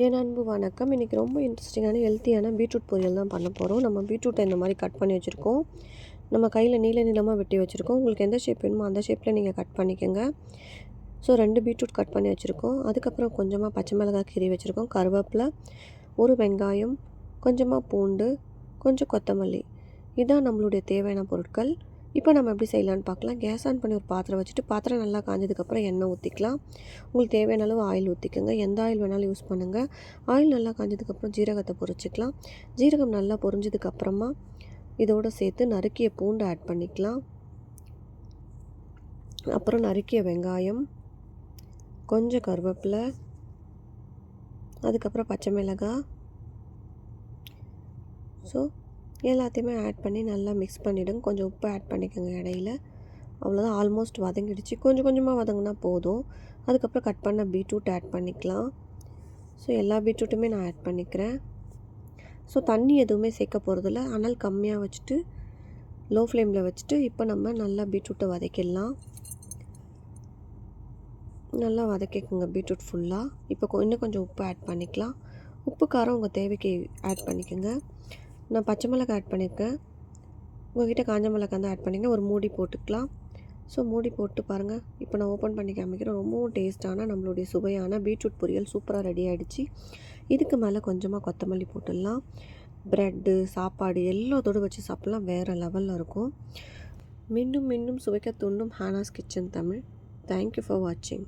என் அன்பு வணக்கம். இன்றைக்கி ரொம்ப இன்ட்ரெஸ்டிங்கான ஹெல்த்தியான பீட்ரூட் பொரியல் தான் பண்ண போகிறோம். நம்ம பீட்ரூட்டை இந்த மாதிரி கட் பண்ணி வச்சுருக்கோம். நம்ம கையில் நீளமாக வெட்டி வச்சுருக்கோம். உங்களுக்கு எந்த ஷேப் வேணுமோ அந்த ஷேப்பில் நீங்கள் கட் பண்ணிக்கோங்க. ஸோ 2 பீட்ரூட் கட் பண்ணி வச்சுருக்கோம். அதுக்கப்புறம் கொஞ்சமாக பச்சை மிளகாய் கீறி வச்சுருக்கோம், கருவேப்பிலை, ஒரு வெங்காயம், கொஞ்சமாக பூண்டு, கொஞ்சம் கொத்தமல்லி. இதுதான் நம்மளுடைய தேவையான பொருட்கள். இப்போ நம்ம எப்படி செய்யலான்னு பார்க்கலாம். கேஸ் ஆன் பண்ணி ஒரு பாத்திரம் வச்சுட்டு, பாத்திரம் நல்லா காஞ்சதுக்கப்புறம் எண்ணெய் ஊற்றிக்கலாம். உங்களுக்கு தேவையான அளவு ஆயில் ஊற்றிக்கோங்க. எந்த ஆயில் வேணாலும் யூஸ் பண்ணுங்கள். ஆயில் நல்லா காஞ்சதுக்கப்புறம் ஜீரகத்தை பொரிச்சிக்கலாம். ஜீரகம் நல்லா பொரிஞ்சதுக்கப்புறமா இதோடு சேர்த்து நறுக்கிய பூண்டு ஆட் பண்ணிக்கலாம். அப்புறம் நறுக்கிய வெங்காயம், கொஞ்சம் கருவேப்பிலை, அதுக்கப்புறம் பச்சை மிளகாய். ஸோ எல்லாத்தையுமே ஆட் பண்ணி நல்லா மிக்ஸ் பண்ணிவிடுங்க. கொஞ்சம் உப்பு ஆட் பண்ணிக்கோங்க இடையில. அவ்வளோதான், ஆல்மோஸ்ட் வதங்கிடுச்சு. கொஞ்சம் கொஞ்சமாக வதங்கினா போதும். அதுக்கப்புறம் கட் பண்ண பீட்ரூட் ஆட் பண்ணிக்கலாம். ஸோ எல்லா பீட்ரூட்டுமே நான் ஆட் பண்ணிக்கிறேன். ஸோ தண்ணி எதுவுமே சேர்க்க போகிறதில்ல. அனல் கம்மியாக வச்சுட்டு லோ ஃப்ளேமில் வச்சுட்டு இப்போ நம்ம நல்லா பீட்ரூட்டை வதக்கிடலாம். நல்லா வதக்கிக்கோங்க பீட்ரூட் ஃபுல்லாக. இப்போ இன்னும் கொஞ்சம் உப்பு ஆட் பண்ணிக்கலாம். உப்பு காரம் உங்கள் தேவைக்கு ஆட் பண்ணிக்கோங்க. நான் பச்சை மிளகாய் ஆட் பண்ணியிருக்கேன். உங்கள்கிட்ட காஞ்ச மிளகாய் தான் ஆட் பண்ணிங்க. ஒரு மூடி போட்டுக்கலாம். ஸோ மூடி போட்டு பாருங்கள். இப்போ நான் ஓப்பன் பண்ணி காமிக்கிறேன். ரொம்பவும் டேஸ்ட்டான நம்மளுடைய சுவையான பீட்ரூட் பொரியல் சூப்பராக ரெடி ஆகிடுச்சு. இதுக்கு மேலே கொஞ்சமாக கொத்தமல்லி போட்டுடலாம். ப்ரெட்டு, சாப்பாடு எல்லாத்தோடு வச்சு சாப்பிட்லாம். வேறு லெவலில் இருக்கும். மீண்டும் மீண்டும் சுவைக்க தூண்டும் ஹானாஸ் கிச்சன் தமிழ். தேங்க்யூ ஃபார் வாட்சிங்.